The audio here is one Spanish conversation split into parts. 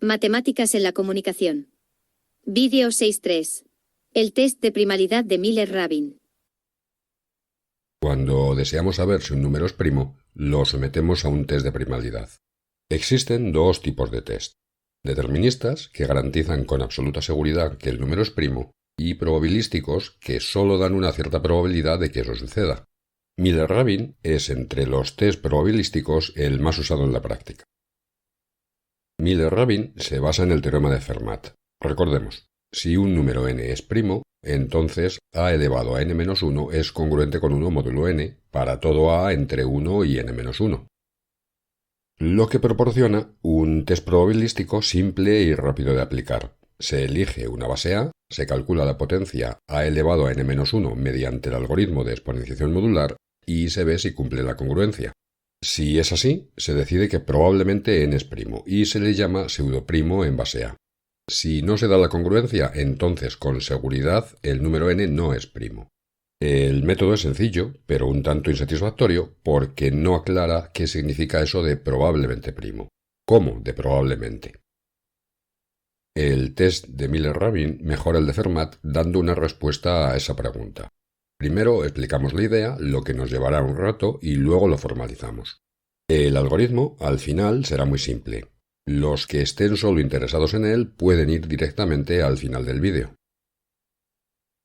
Matemáticas en la comunicación. Vídeo 6.3. El test de primalidad de Miller-Rabin. Cuando deseamos saber si un número es primo, lo sometemos a un test de primalidad. Existen dos tipos de test: deterministas, que garantizan con absoluta seguridad que el número es primo, y probabilísticos, que solo dan una cierta probabilidad de que eso suceda. Miller-Rabin es, entre los test probabilísticos, el más usado en la práctica. Miller-Rabin se basa en el teorema de Fermat. Recordemos, si un número n es primo, entonces a elevado a n-1 es congruente con 1 módulo n para todo a entre 1 y n-1. Lo que proporciona un test probabilístico simple y rápido de aplicar. Se elige una base a, se calcula la potencia a elevado a n-1 mediante el algoritmo de exponenciación modular y se ve si cumple la congruencia. Si es así, se decide que probablemente n es primo y se le llama pseudoprimo en base a. Si no se da la congruencia, entonces con seguridad el número n no es primo. El método es sencillo, pero un tanto insatisfactorio, porque no aclara qué significa eso de probablemente primo. ¿Cómo de probablemente? El test de Miller-Rabin mejora el de Fermat dando una respuesta a esa pregunta. Primero explicamos la idea, lo que nos llevará un rato, y luego lo formalizamos. El algoritmo, al final, será muy simple. Los que estén solo interesados en él pueden ir directamente al final del vídeo.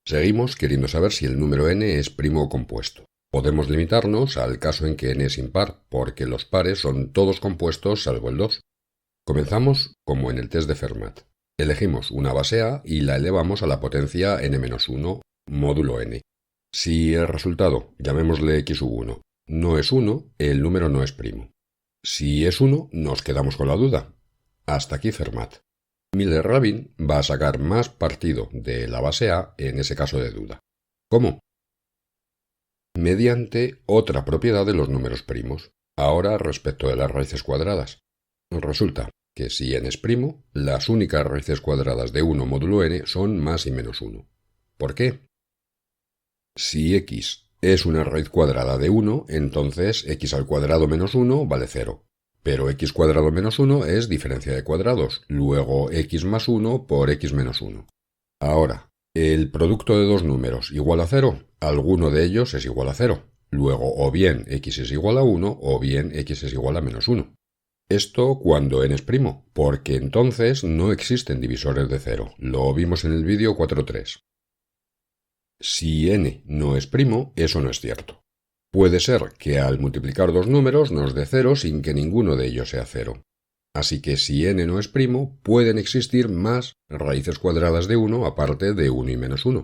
Seguimos queriendo saber si el número n es primo o compuesto. Podemos limitarnos al caso en que n es impar, porque los pares son todos compuestos salvo el 2. Comenzamos como en el test de Fermat. Elegimos una base a y la elevamos a la potencia n-1 módulo n. Si el resultado, llamémosle x1, no es 1, el número no es primo. Si es 1, nos quedamos con la duda. Hasta aquí Fermat. Miller-Rabin va a sacar más partido de la base a en ese caso de duda. ¿Cómo? Mediante otra propiedad de los números primos. Ahora respecto de las raíces cuadradas. Resulta que si n es primo, las únicas raíces cuadradas de 1 módulo n son más y menos 1. ¿Por qué? Si x es una raíz cuadrada de 1, entonces x al cuadrado menos 1 vale 0. Pero x cuadrado menos 1 es diferencia de cuadrados, luego x más 1 por x menos 1. Ahora, el producto de dos números igual a 0, alguno de ellos es igual a 0. Luego o bien x es igual a 1 o bien x es igual a menos 1. Esto cuando n es primo, porque entonces no existen divisores de 0. Lo vimos en el vídeo 4.3. Si n no es primo, eso no es cierto. Puede ser que al multiplicar dos números nos dé 0 sin que ninguno de ellos sea 0. Así que si n no es primo, pueden existir más raíces cuadradas de 1 aparte de 1 y menos 1.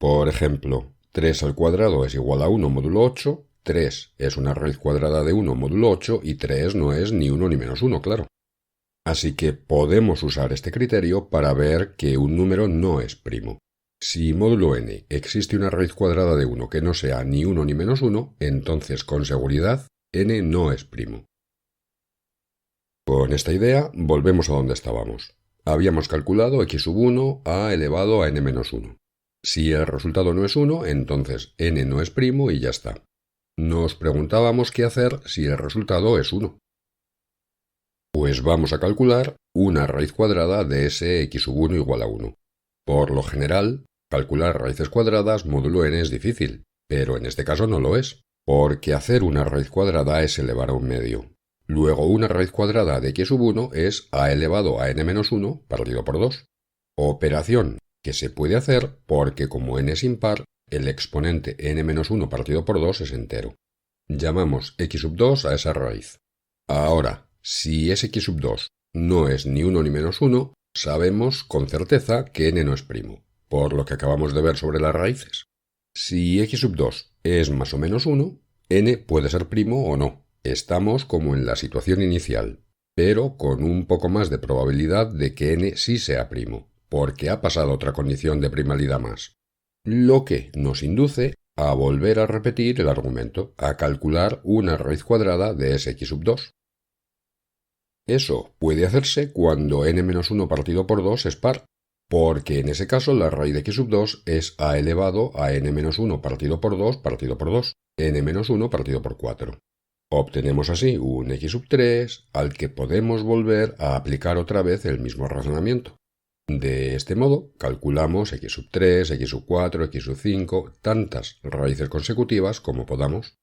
Por ejemplo, 3 al cuadrado es igual a 1 módulo 8, 3 es una raíz cuadrada de 1 módulo 8 y 3 no es ni 1 ni menos 1, claro. Así que podemos usar este criterio para ver que un número no es primo. Si módulo n existe una raíz cuadrada de 1 que no sea ni 1 ni menos 1, entonces con seguridad n no es primo. Con esta idea volvemos a donde estábamos. Habíamos calculado x1 a elevado a n-1. Si el resultado no es 1, entonces n no es primo y ya está. Nos preguntábamos qué hacer si el resultado es 1. Pues vamos a calcular una raíz cuadrada de ese x1 igual a 1. Por lo general, calcular raíces cuadradas módulo n es difícil, pero en este caso no lo es, porque hacer una raíz cuadrada es elevar a un medio. Luego una raíz cuadrada de x1 es a elevado a n-1 partido por 2. Operación que se puede hacer porque como n es impar, el exponente n-1 partido por 2 es entero. Llamamos x2 a esa raíz. Ahora, si ese x2 no es ni 1 ni menos 1, sabemos con certeza que n no es primo, por lo que acabamos de ver sobre las raíces. Si x2 es más o menos 1, n puede ser primo o no. Estamos como en la situación inicial, pero con un poco más de probabilidad de que n sí sea primo, porque ha pasado otra condición de primalidad más. Lo que nos induce a volver a repetir el argumento, a calcular una raíz cuadrada de ese x2. Eso puede hacerse cuando n-1 partido por 2 es par, porque en ese caso la raíz de x2 es a elevado a n-1 partido por 2 partido por 2, n-1 partido por 4. Obtenemos así un x sub 3 al que podemos volver a aplicar otra vez el mismo razonamiento. De este modo, calculamos x sub 3, x sub 4, x sub 5, tantas raíces consecutivas como podamos,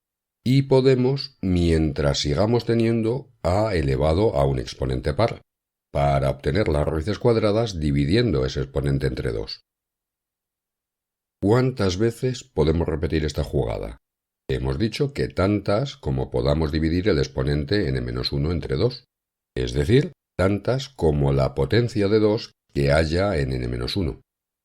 y podemos mientras sigamos teniendo a elevado a un exponente par, para obtener las raíces cuadradas dividiendo ese exponente entre 2. ¿Cuántas veces podemos repetir esta jugada? Hemos dicho que tantas como podamos dividir el exponente n-1 entre 2, es decir, tantas como la potencia de 2 que haya en n-1.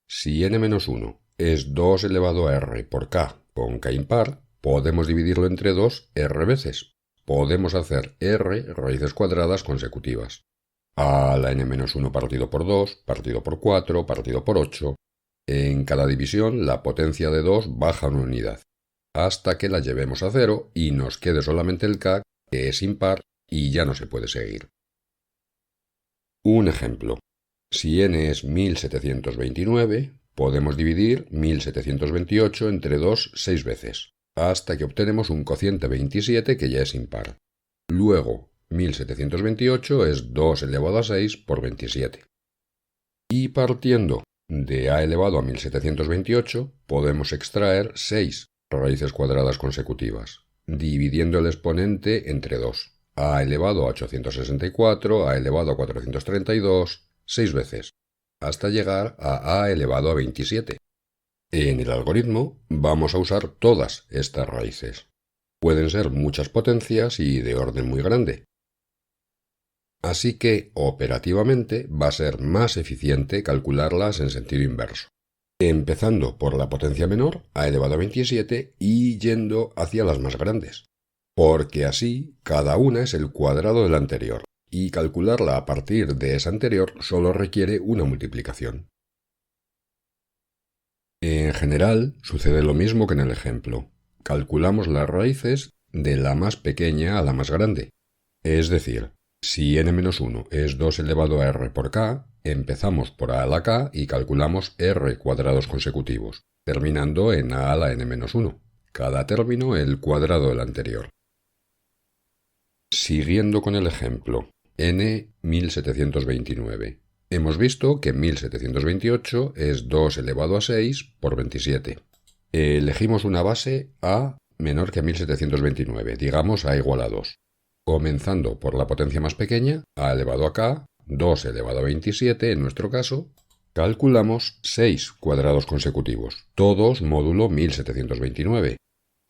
Si n-1 es 2 elevado a r por k con k impar, podemos dividirlo entre 2 r veces. Podemos hacer r raíces cuadradas consecutivas. A la n-1 partido por 2, partido por 4, partido por 8. En cada división la potencia de 2 baja una unidad, hasta que la llevemos a 0 y nos quede solamente el k, que es impar y ya no se puede seguir. Un ejemplo. Si n es 1729, podemos dividir 1728 entre 2 6 veces, hasta que obtenemos un cociente 27 que ya es impar. Luego, 1728 es 2 elevado a 6 por 27. Y partiendo de a elevado a 1728, podemos extraer 6 raíces cuadradas consecutivas, dividiendo el exponente entre 2. A elevado a 864, a elevado a 432, 6 veces, hasta llegar a elevado a 27. En el algoritmo vamos a usar todas estas raíces. Pueden ser muchas potencias y de orden muy grande. Así que, operativamente, va a ser más eficiente calcularlas en sentido inverso, empezando por la potencia menor, a elevado a 27, y yendo hacia las más grandes, porque así cada una es el cuadrado de la anterior, y calcularla a partir de esa anterior solo requiere una multiplicación. En general, sucede lo mismo que en el ejemplo. Calculamos las raíces de la más pequeña a la más grande, es decir, si n-1 es 2 elevado a r por k, empezamos por a la k y calculamos r cuadrados consecutivos, terminando en a la n-1, cada término el cuadrado del anterior. Siguiendo con el ejemplo, n 1729. Hemos visto que 1728 es 2 elevado a 6 por 27. Elegimos una base a menor que 1729, digamos a igual a 2. Comenzando por la potencia más pequeña, a elevado a k, 2 elevado a 27 en nuestro caso, calculamos 6 cuadrados consecutivos, todos módulo 1729.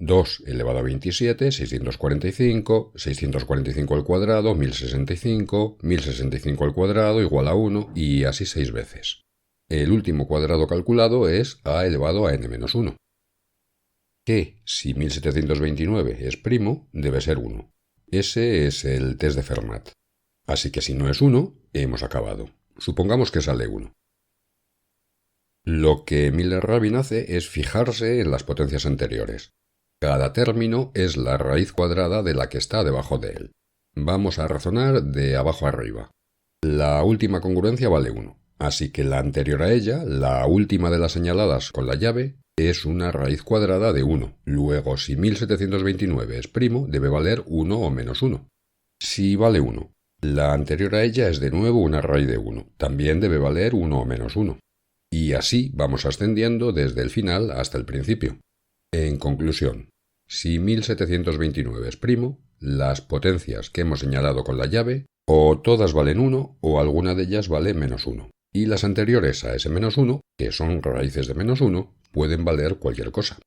2 elevado a 27, 645, 645 al cuadrado, 1065, 1065 al cuadrado igual a 1 y así 6 veces. El último cuadrado calculado es a elevado a n-1, que si 1729 es primo, debe ser 1. Ese es el test de Fermat. Así que si no es 1, hemos acabado. Supongamos que sale 1. Lo que Miller-Rabin hace es fijarse en las potencias anteriores. Cada término es la raíz cuadrada de la que está debajo de él. Vamos a razonar de abajo a arriba. La última congruencia vale 1, así que la anterior a ella, la última de las señaladas con la llave, es una raíz cuadrada de 1. Luego, si 1729 es primo, debe valer 1 o menos 1. Si vale 1, la anterior a ella es de nuevo una raíz de 1. También debe valer 1 o menos 1. Y así vamos ascendiendo desde el final hasta el principio. En conclusión, si 1729 es primo, las potencias que hemos señalado con la llave, o todas valen 1 o alguna de ellas vale menos 1. Y las anteriores a ese menos 1, que son raíces de menos 1, pueden valer cualquier cosa.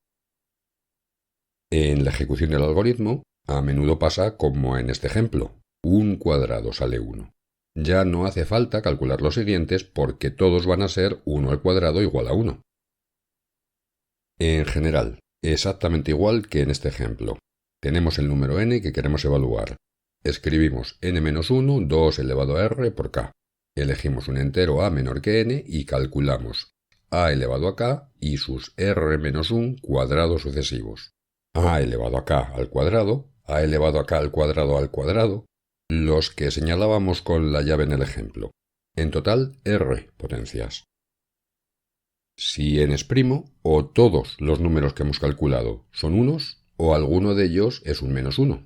En la ejecución del algoritmo, a menudo pasa como en este ejemplo. Un cuadrado sale 1. Ya no hace falta calcular los siguientes porque todos van a ser 1 al cuadrado igual a 1. En general, exactamente igual que en este ejemplo. Tenemos el número n que queremos evaluar. Escribimos n-1, 2 elevado a r por k. Elegimos un entero a menor que n y calculamos a elevado a k y sus r-1 cuadrados sucesivos. A elevado a k al cuadrado, a elevado a k al cuadrado, los que señalábamos con la llave en el ejemplo. En total, r potencias. Si n es primo, o todos los números que hemos calculado son unos, o alguno de ellos es un menos 1.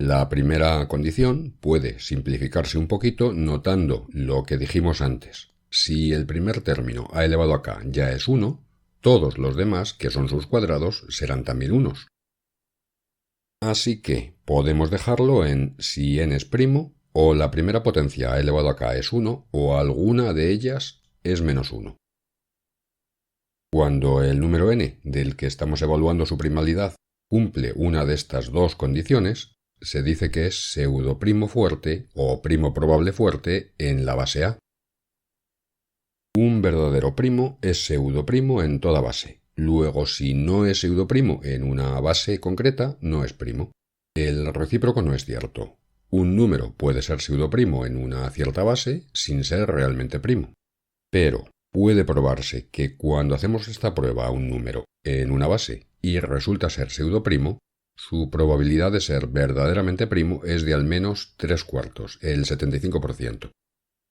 La primera condición puede simplificarse un poquito notando lo que dijimos antes. Si el primer término a elevado a k ya es 1, todos los demás, que son sus cuadrados, serán también unos. Así que podemos dejarlo en si n es primo, o la primera potencia a elevado a k es 1, o alguna de ellas es menos 1. Cuando el número n, del que estamos evaluando su primalidad, cumple una de estas dos condiciones, se dice que es pseudoprimo fuerte o primo probable fuerte en la base A. Un verdadero primo es pseudoprimo en toda base. Luego, si no es pseudoprimo en una base concreta, no es primo. El recíproco no es cierto. Un número puede ser pseudoprimo en una cierta base sin ser realmente primo. Pero puede probarse que cuando hacemos esta prueba a un número en una base y resulta ser pseudoprimo, su probabilidad de ser verdaderamente primo es de al menos 3/4, el 75%.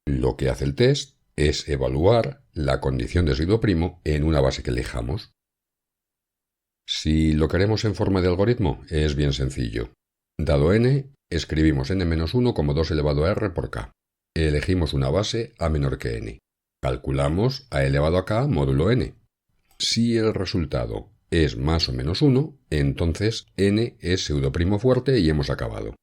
Lo que hace el test es evaluar la condición de pseudoprimo en una base que elijamos. Si lo queremos en forma de algoritmo, es bien sencillo. Dado n, escribimos n-1 como 2 elevado a r por k. Elegimos una base a menor que n. Calculamos a elevado a k módulo n. Si el resultado es más o menos 1, entonces n es pseudoprimo fuerte y hemos acabado.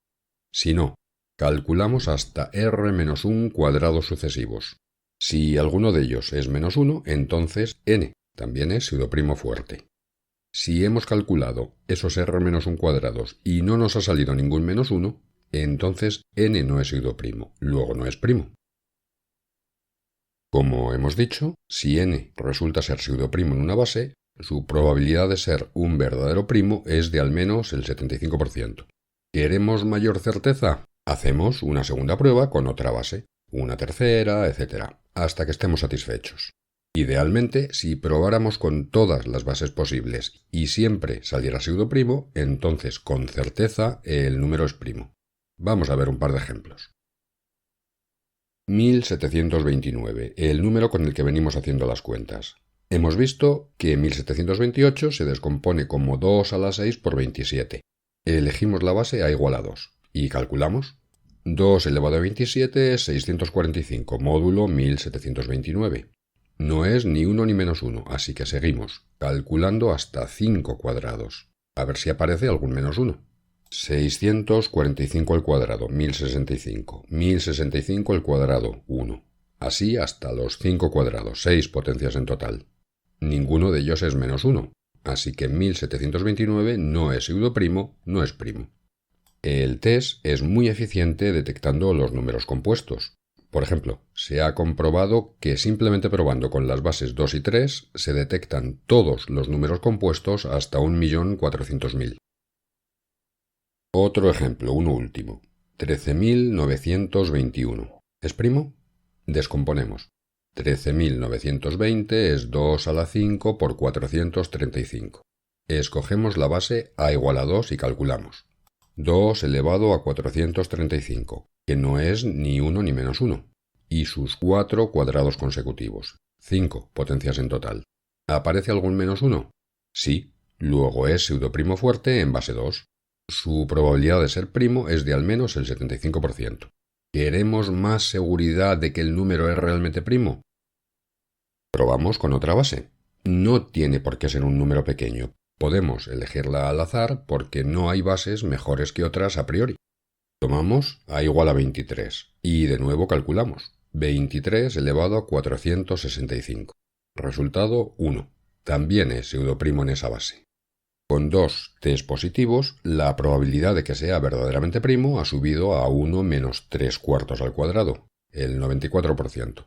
Si no, calculamos hasta r-1 cuadrados sucesivos. Si alguno de ellos es menos 1, entonces n también es pseudoprimo fuerte. Si hemos calculado esos r-1 cuadrados y no nos ha salido ningún menos 1, entonces n no es pseudoprimo, luego no es primo. Como hemos dicho, si n resulta ser pseudoprimo en una base, su probabilidad de ser un verdadero primo es de al menos el 75%. ¿Queremos mayor certeza? Hacemos una segunda prueba con otra base, una tercera, etc., hasta que estemos satisfechos. Idealmente, si probáramos con todas las bases posibles y siempre saliera pseudoprimo, entonces con certeza el número es primo. Vamos a ver un par de ejemplos. 1729, el número con el que venimos haciendo las cuentas. Hemos visto que 1728 se descompone como 2 a la 6 por 27. Elegimos la base a igual a 2 y calculamos. 2 elevado a 27 es 645, módulo 1729. No es ni 1 ni menos 1, así que seguimos, calculando hasta 5 cuadrados. A ver si aparece algún menos 1. 645 al cuadrado, 1065. 1065 al cuadrado, 1. Así hasta los 5 cuadrados, 6 potencias en total. Ninguno de ellos es menos 1, así que 1729 no es pseudoprimo, no es primo. El test es muy eficiente detectando los números compuestos. Por ejemplo, se ha comprobado que simplemente probando con las bases 2 y 3 se detectan todos los números compuestos hasta 1.400.000. Otro ejemplo, uno último. 13.921. ¿Es primo? Descomponemos. 13.920 es 2 a la 5 por 435. Escogemos la base a igual a 2 y calculamos. 2 elevado a 435, que no es ni 1 ni menos 1, y sus 4 cuadrados consecutivos, 5 potencias en total. ¿Aparece algún menos 1? Sí, luego es pseudoprimo fuerte en base 2. Su probabilidad de ser primo es de al menos el 75%. ¿Queremos más seguridad de que el número es realmente primo? Probamos con otra base. No tiene por qué ser un número pequeño. Podemos elegirla al azar porque no hay bases mejores que otras a priori. Tomamos a igual a 23 y de nuevo calculamos. 23 elevado a 465. Resultado 1. También es pseudoprimo en esa base. Con 2 test positivos, la probabilidad de que sea verdaderamente primo ha subido a 1 menos 3/4 al cuadrado, el 94%.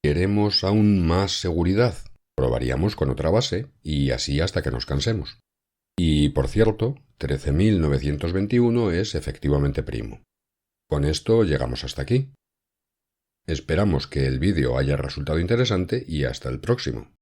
¿Queremos aún más seguridad? Probaríamos con otra base y así hasta que nos cansemos. Y, por cierto, 13.921 es efectivamente primo. Con esto llegamos hasta aquí. Esperamos que el vídeo haya resultado interesante y hasta el próximo.